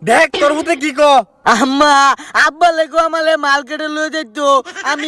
দেখ তোর মতে কি ক। আম্মা আব্বা লেগো আমালে মার্কেটে লয়ে যাইতো আমি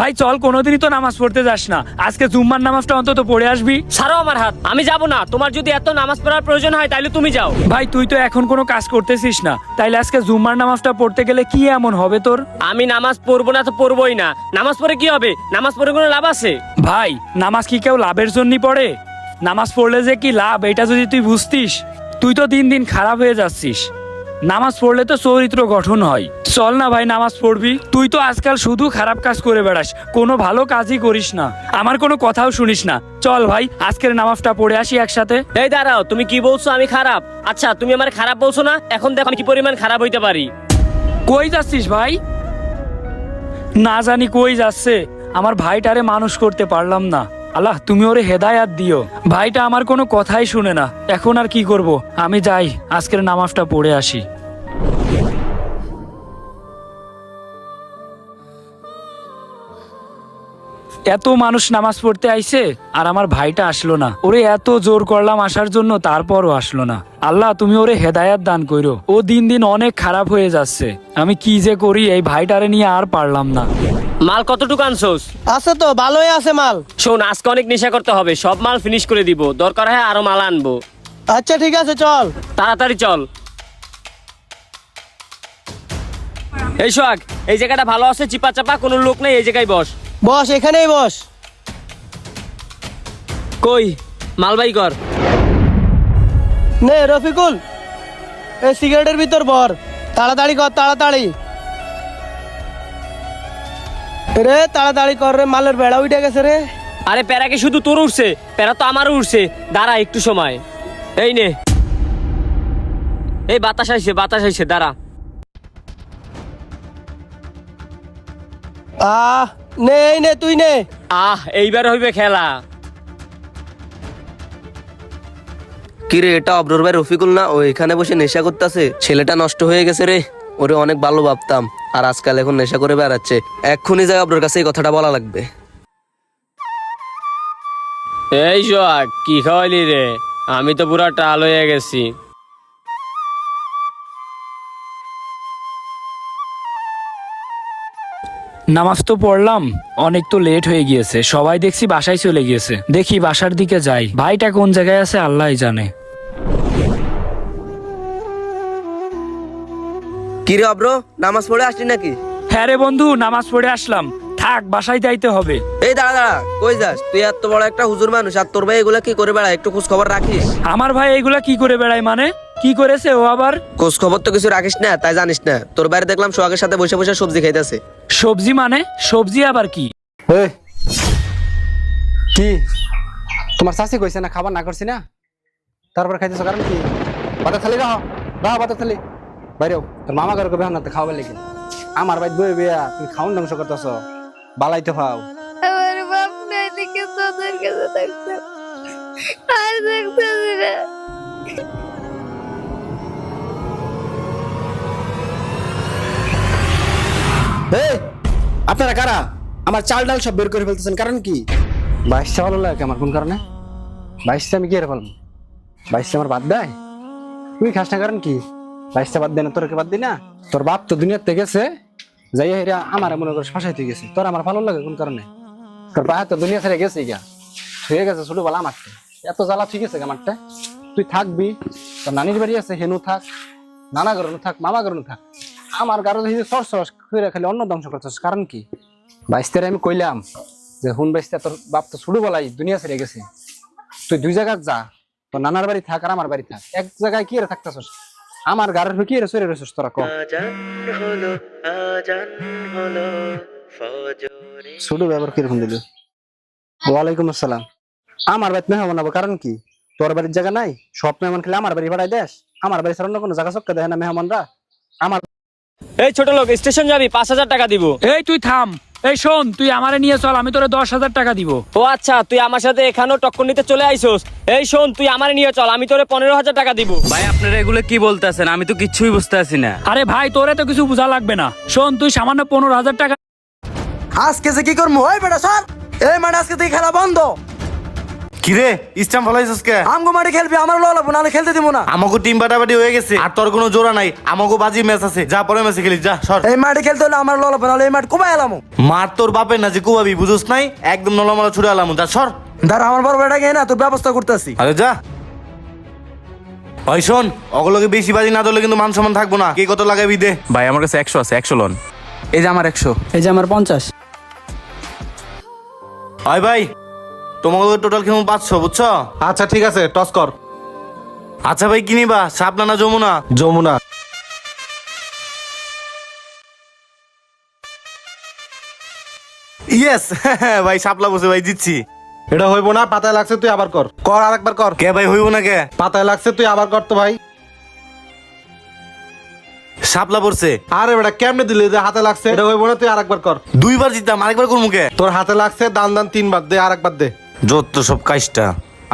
ভাই চল, কোনোদিনই তো নামাজ পড়তে যাস না, আজকে জুম্মার নামাজটা অন্তত পড়ে আসবি। ছাড়ো আমার হাত, আমি যাব না। তোমার যদি এত নামাজ পড়ার প্রয়োজন হয় তাহলে তুমি যাও। ভাই তুই তো এখন কোনো কাজ করতেছিস না, তাইলে আজকে জুম্মার নামাজটা পড়তে গেলে কি এমন হবে তোর? আমি নামাজ পড়বো না তো পড়বোই না। নামাজ পড়ে কি হবে? নামাজ পড়ে কোনো লাভ আছে? ভাই নামাজ কি কেউ লাভের জন্যই পড়ে? নামাজ পড়লে যে কি লাভ এটা যদি তুই বুঝতিস, তুই তো দিন দিন খারাপ হয়ে যাচ্ছিস। নামাজ পড়লে তো চরিত্র গঠন হয়। চল না ভাই নামাজ পড়বি। তুই তো আজকাল শুধু খারাপ কাজ করে বেড়াস, কোনো ভালো কাজই করিস না, আমার কোনো কথাও শুনিস না। চল ভাই আজকের নামাজটা পড়ে আসি একসাথে। এই দাঁড়াও, তুমি কি বলছো আমি খারাপ? আচ্ছা তুমি আমার খারাপ বলছো না, এখন দেখো আমি কি পরিমাণ খারাপ হইতে পারি। কই যাচ্ছিস ভাই? না জানি কই যাচ্ছে, আমার ভাইটারে মানুষ করতে পারলাম না। আল্লাহ তুমি ওরে হেদায়াত দিও। ভাইটা আমার কোনো কথাই শুনে না, এখন আর কি করব? আমি যাই আজকের নামাজটা পড়ে আসি। এত মানুষ নামাজ পড়তে আইছে আর আমার ভাইটা আসলো না। ওরে এত জোর করলাম আসার জন্য, তারপরও আসলো না। আল্লাহ তুমি ওরে হেদায়াত দান কইরো, ও দিন দিন অনেক খারাপ হয়ে যাচ্ছে। আমি কি যে করি, এই ভাইটারে নিয়ে আর পারলাম না। মাল কতটুকু আনছোস? আছে তো ভালোই আছে মাল। শোন, আজকে অনেক নেশা করতে হবে, সব মাল ফিনিশ করে দিব, দরকার হয় আরো মাল আনবো। আচ্ছা ঠিক আছে চল। তাড়াতাড়ি চল। এই সোহাগ, এই জায়গাটা ভালো আছে, চিপা চাপা, কোনো লোক নেই, এই জায়গায় বস। বস এখানেই বস। কই মালবাই কর। নে রফিকুল, এই সিগারেটের ভিতর ভর, তাড়াতাড়ি কর তাড়াতাড়ি। রে তাড়াতাড়ি কর রে, মালের বেড়া উঠে গেছে রে। আরে প্যারা কি শুধু তোর উঠছে? প্যারা তো আমারও উঠছে। দাঁড়া একটু সময়। এই নে, এই বাতাস আইছে, বাতাস আইছে, দাঁড়া। নে এই নে তুই নে। এইবার হইবে খেলা। কিরে এটা অব্রর ভাই রফিকুল না? ও এখানে বসে নেশা করতেছে। ছেলেটা নষ্ট হয়ে গেছে রে, ওরে অনেক ভালো ভাবতাম, আর আজকাল এখন নেশা করে বেড়াচ্ছে। এক্ষুনি যাই অব্রর কাছে এই কথাটা বলা লাগবে। এই সোহাগ, কি খাওয়াইলি রে? আমি তো পুরা টাল হয়ে গেছি। নামাজ তো পড়লাম, অনেক তো লেট হয়ে গিয়েছে, সবাই দেখছি বাসায় চলে গিয়েছে। দেখি বাসার দিকে যাই, ভাইটা কোন জায়গায় আছে আল্লাহই জানে। কিরে অব্র, নামাজ পড়ে আসলি নাকি? হ্যাঁ রে বন্ধু, নামাজ পড়ে আসলাম। থাক, বাসায় যাইতে হবে। এই দাঁড়া দাঁড়া, কই যাস তুই? এত বড় একটা হুজুর মানুষ, আর তোর ভাই এগুলা কি করে বেড়ায়? একটু খোঁজ খবর রাখিস? আমার ভাই এইগুলা কি করে বেড়ায় মানে? কি করেছে ও আবার? খোঁজ খবর তো কিছু রাখিস না, তাই জানিস না। তোর বাইরে দেখলাম সোহাগের সাথে বসে বসে সবজি খাইতেছে। সবজি মানে? সবজি আবার কি? কি তোমার শাশি কইছে না খাবার না করছি না, তারপর খাইতেছো কারণ কি? বাতা থালি রাহ, রাহ বাতা থালি বাইরেও, তোর মামা ঘরে কবে না খাওয়াবার লেগে। আমার বাইত বই বিয়া তুমি খাউন ধ্বংস করতেছ বালাইতে পাও আমার বাপ নাই দেখে তোদের কাছে থাকতাম আর থাকতাম না। এই আপনারা কারা আমার চাল ডাল সব বের করে ফেলতেছেন কারণ কি? বাইশটা ভালো লাগে আমার কোন কারণে? বাইশটা আমি কি এর ফেলবো? বাইশটা আমার বাদ দেয়? তুই খাস না কারণ কি? বাইশটা বাদ দেয় না তোরকে বাদ দি না? তোর বাপ তো দুনিয়াতে গেছে যাই হেরা আমার মনে করে ফাঁসাইতে গেছে, তোর আমার ভালো লাগে কোন কারণে? তোর বাবা তো দুনিয়া ছেড়ে গেছে গা, হয়ে গেছে ছোটবেলা আমারটা এত জ্বালা ঠিক আছে আমারটা। তুই থাকবি, তোর নানির বাড়ি আছে হেনু থাক, নানা ঘরনু থাক, মামা ঘরনু থাক, আমার গারো সর করে খালি অন্য ধ্বংস করতেছ কারণ কি? বাইশটারে আমি কইলাম যে হুন বাইশটা তোর বাপ তো ছোট বলাই দুনিয়া ছেড়ে গেছে, তুই দুই জায়গায় যা, তোর নানার বাড়ি থাক আর আমার বাড়ি থাক, এক জায়গায় কি রে থাকতেছস? আমার গাড়ির কি রে সরে রয়েছিস তোরা? কম ছোট ব্যবহার কিরকম দিল? ওয়ালাইকুম আসসালাম। আমার বাড়িতে মেহমান বানাবো কারণ কি? তোর বাড়ির জায়গা নাই, সব মেহমান খেলে আমার বাড়ি ভাড়াই দেশ, আমার বাড়ি ছাড়া অন্য কোনো জায়গা চক্কা দেয় না মেহমানরা। আমার এই ছোট লোক, স্টেশন যাবি, 5,000 টাকা দিব। এই তুই থাম। এই শোন, তুই আমারে নিয়ে চল, আমি তোরে 10,000 টাকা দিব। ও আচ্ছা, তুই আমার সাথে এখানেও টক্কর নিতে চলে আইসোস। এই শোন, তুই আমারে নিয়ে চল, আমি তোরে 15,000 টাকা দিব। ভাই আপনারা এগুলো কি বলতেছেন? আমি তো কিচ্ছুই বুঝতে পারছি না। আরে ভাই, তোরে তো কিছু বোঝা লাগবে না। শোন, তুই সামান্য 15,000 টাকা। আজকে যে কি করবো ওই বেটা স্যার, এই মাঠে আজকে থেকে খেলা বন্ধ। কিরে স্টাম্প ফলাইছিস কে? আমগো মাঠে খেলবি, আমার ললাবো নাহলে খেলতে দিব না। আমাকে টিম বাটাবাটি হয়ে গেছে আর তোর কোনো জোড়া নাই, আমাকে বাজি ম্যাচ আছে, যা পরে ম্যাচে খেলিস যা সর। এই মাঠে খেলতে হলে আমার ললাবো নাহলে এই মাঠ কোবাই এলামো। মার তোর বাপের না যে কুবাবি বুঝোস নাই, একদম নলামালা ছুড়ে এলাম, যা সর। দাঁড়া আমার বড় বেটা গিয়ে না তোর ব্যবস্থা করতেছি। আরে যা। ওই শোন, ওগুলোকে বেশি বাজি না ধরলে কিন্তু মান সম্মান থাকবো না, কে কত লাগাবি দে। ভাই আমার কাছে 100 আছে, 100 লোন। এই যে আমার 100, এই যে আমার 50। হয় ভাই, তোমাকে টোটাল খেমু 500, বুঝছো? আচ্ছা ঠিক আছে, টস কর। আচ্ছা ভাই, কিনিবা শাপলা না যমুনা? যমুনা। ইয়েস ভাই, শাপলা বসে ভাই, জিতছি। এটা হইব না, পাতায় লাগছে, তুই আবার কর, কর আরেকবার কর। কে ভাই, হইব না কে? পাতায় লাগছে, তুই আবার কর তো ভাই। শাপলা পড়ছে। আরে বেটা কেমনে দিলি? যে হাতে লাগছে, এটা হইব না, তুই আরেকবার কর। 2 বার জিততাম, আরেকবার করবো কে? তোর হাতে লাগছে, দান দান 3 বার দে, আরেকবার দে। যত সব কাজটা।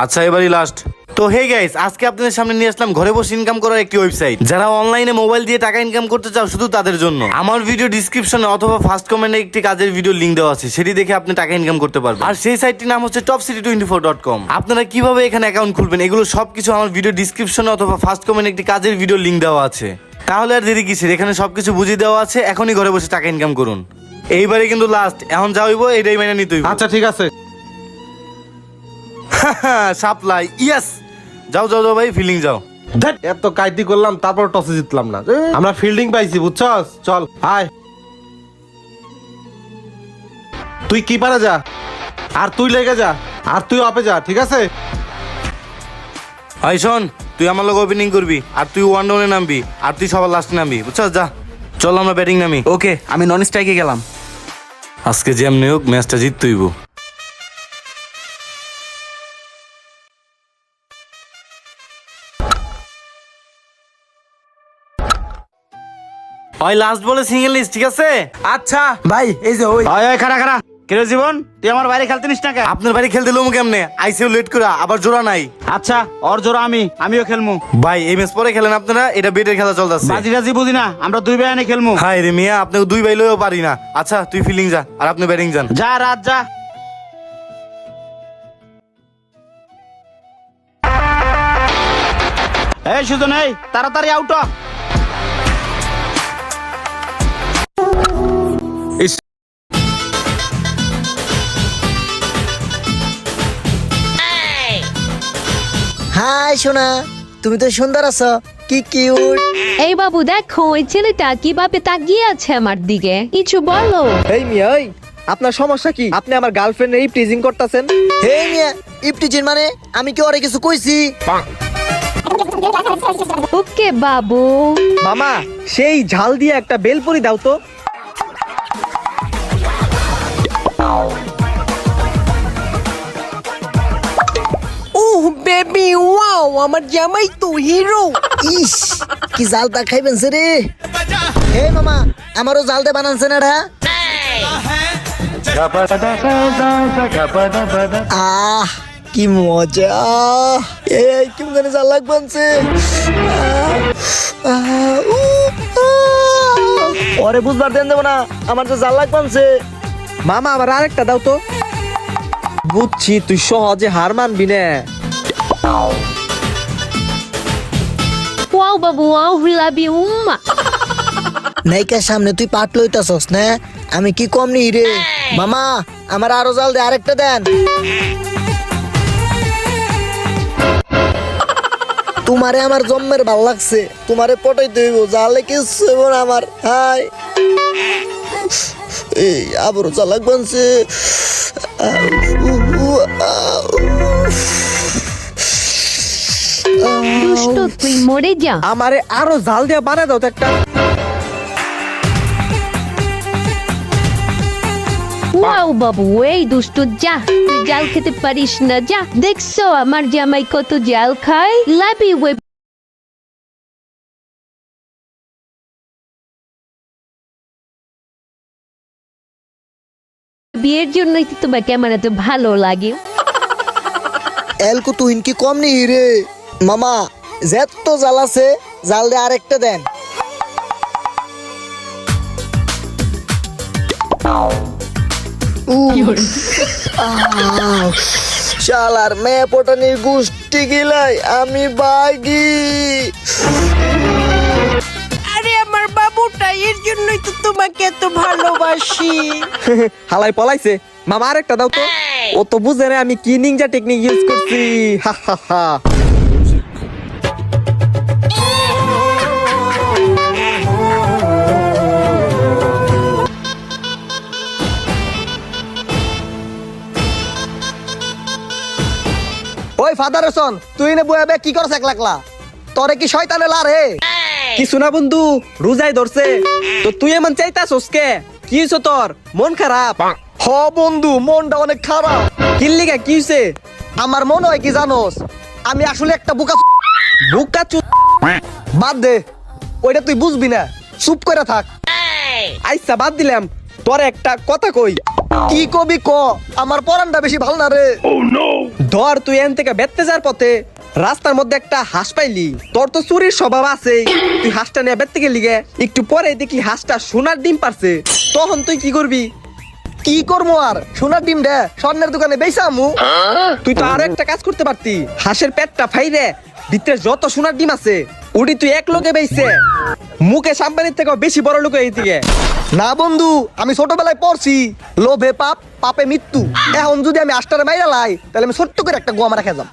আচ্ছা এবারই লাস্ট। তো হে গাইস, আজকে আপনাদের সামনে নিয়ে আসলাম ঘরে বসে ইনকাম করার একটি ওয়েবসাইট। যারা অনলাইনে মোবাইল দিয়ে টাকা ইনকাম করতে চাও, শুধু তাদের জন্য। আমার ভিডিও ডিসক্রিপশনে অথবা ফার্স্ট কমেন্টে একটি কাজের ভিডিও লিংক দেওয়া আছে, সেটি দেখে আপনি টাকা ইনকাম করতে পারবেন। আর সেই সাইটটির নাম হচ্ছে topcity24.com। আপনারা কিভাবে এখানে অ্যাকাউন্ট খুলবেন, এগুলো সবকিছু আমার ভিডিও ডিসক্রিপশনে অথবা ফার্স্ট কমেন্টে একটি কাজের ভিডিও লিংক দেওয়া আছে। তাহলে আর দেরি কিসের, এখানে সবকিছু বুঝিয়ে দেওয়া আছে, এখনই ঘরে বসে টাকা ইনকাম করুন। এইবারে কিন্তু লাস্ট, এখন যা হইব এটাই মেনে নিতে হইব। আচ্ছা ঠিক আছে। Supply, yes. যাও যাও যাও ভাই, ফিলিং যাও। ধ্যাৎ, এত কাইতি করলাম তারপর টসে জিতলাম না। আমরা ফিল্ডিং পাইছি, বুঝছস? চল আয়, তুই কিপারে যা, আর তুই লেগে যা, আর তুই অপে যা, ঠিক আছে? ভাই শোন, তুই আমার লোক ওপেনিং করবি, আর তুই ওয়ান ডাউনে নামবি, আর তুই সবার লাস্টে নামবি, বুঝছস? যা চল আমরা ব্যাটিং নামি। ওকে, আমি নন স্ট্রাইকে গেলাম। আজকে যেমনি হোক ম্যাচটা জিততে হইব। ওই লাস্ট বলে সিঙ্গেল লিস্ট, ঠিক আছে? আচ্ছা ভাই, এই যে ওই খারা খারা কেন জীবন, তুই আমার বাইরে খেলতে নিস না? আপনার বাড়ি খেলতে লোম কেমনে? আইসিও লেট করে, আবার জোড়া নাই। আচ্ছা, ওর জোড়া আমিও খেলমু। ভাই এই ম্যাচ পরে খেলেন আপনারা, এটা বেটের খেলা চলতেছে। বাজি বুঝি না, আমরা 2 ভাই খেলমু। হাই রে মিয়া, আপনাকে 2 ভাই লইও পারি না। আচ্ছা তুই ফিলিং যা, আর আপনি ব্যাটিং যান। যা রাত যা। এই সুজন, এই তাড়াতাড়ি আউট হ। হাই সোনা, তুমি তো সুন্দর আছো, কি কিউট। এই বাবু দেখো, ওই ছেলেটা কিভাবে তাকিয়ে আছে আমার দিকে, কিছু বলো। এই মিয়া, এই আপনার সমস্যা কি? আপনি আমার গার্লফ্রেন্ড এই টিজিং করতেছেন। হে মিয়া, ইপটিজিন মানে? আমি কি ওরে কিছু কইছি? ওকে বাবু। মামা, সেই ঝাল দিয়ে একটা বেলপুরি দাও তো। ওহ বেবি, ওয়াও, আমার জামাই তো হিরো। ইস, কি জালটা খাইবেন রে। হে মামা আমারও জাল দে বানানছে না রা আহ কি মজা এই কি মনে জাল লাগ বানছে পরে বুঝবার দেন দেবো না আমার তো জাল লাগ বানছে মামা আবার আরেকটা দাও তো। বুঝছি তুই সহজে হার মানবি না। Wow Babu wow love you উম্মা নাইকার সামনে তুই পাট লইতাছস না আমি কি কম নি রে মামা আমার আরো জাল দে আরেকটা দেন তোমারে আমার জন্মের ভাল লাগছে তোমারে পটাইতে হইব জালে কিছু হইব না আমার হাই এই আবার চালাক বানছে দুষ্ট তুই মরে যা আমারে আরো জাল দিয়ে বানায় দাও তো একটা। ওয়াও বাবু এই দুষ্ট যা তুই জাল খেতে পারিস না যা দেখছো আমার জামাই কত জাল খায় লাভ ইউ বিয়ের জন্যই তো তোমাকে আমার এত ভালো লাগে এলকু তুই কি কম নি রে মামা যেত জাল আছে জাল দে আরেকটা দেন শালার মেয়ে পটানির গুষ্টি গিলাই আমি বাগি আরে আমার বাবুটা এর জন্যই তো তোমাকে এত ভালোবাসি। হালাই পলাইছে মামা আরেকটা দাও তো। ও তো বুঝে না আমি কি নিনজা টেকনিক ইউজ করছি। হা হা হা। ওই ফাদার রসন তুই নে বয়াবে কি করছ এক লাখলা তোরে কি শয়তানে লারে কিছু না বন্ধু রোজাই ধরছে তো তুই এমন চাইতাছস কে? কি হইছে তোর মন খারাপ? হ বন্ধু মনটা অনেক খারাপ কিল্লিগা কি হইছে? আমার মনে হয় কি জানোস আমি আসলে একটা বোকা বুকা চু বাদ দে ওইটা তুই বুঝবি না চুপ করে থাক আইসা বাদ দিলাম তোর একটা কথা কই। কি কবি ক আমার পরানটা বেশি ভালো না রে ধর তুই এন থেকে বেততে যার পথে রাস্তার মধ্যে একটা হাঁস পাইলি, তোর তো চুরির স্বভাব আছে, তুই হাঁসটা নিয়ে বেততে গেলি গে, একটু পরে দেখলি হাঁসটা সোনার ডিম পারছে, তখন তুই কি করবি? কি করবো আর সোনার ডিম রে স্বর্ণের দোকানে বেচা আমু তুই তো আরো একটা কাজ করতে পারতি, হাঁসের পেটটা ফাইরে ভিতরে যত সোনার ডিম আছে ওটি তুই এক লোকে বেচছে মুখে সাম্পানির থেকে বেশি বড় লোক এই দিকে। না বন্ধু আমি ছোটবেলায় পড়ছি লোভে পাপ পাপে মৃত্যু, এখন যদি আমি আষ্টারে মাইরা লাই তাহলে আমি ছোট্ট করে একটা গোয়া মারা খেলাম।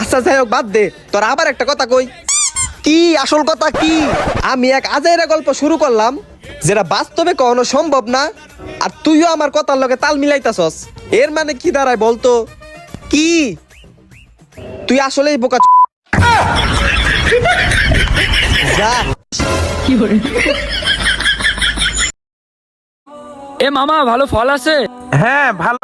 আচ্ছা যাই হোক বাদ দে, তোর আবার একটা কথা কই। কি আসল কথা কি? আমি এক আজাইরা গল্প শুরু করলাম যেটা বাস্তবে কখনো সম্ভব না, আর তুইও আমার কথার লগে তাল মিলাইতাছস, এর মানে কি দাঁড়ায় বলতো? কি তুই আসলেই বোকা। যা এ মামা ভালো ফল আছে? হ্যাঁ ভালো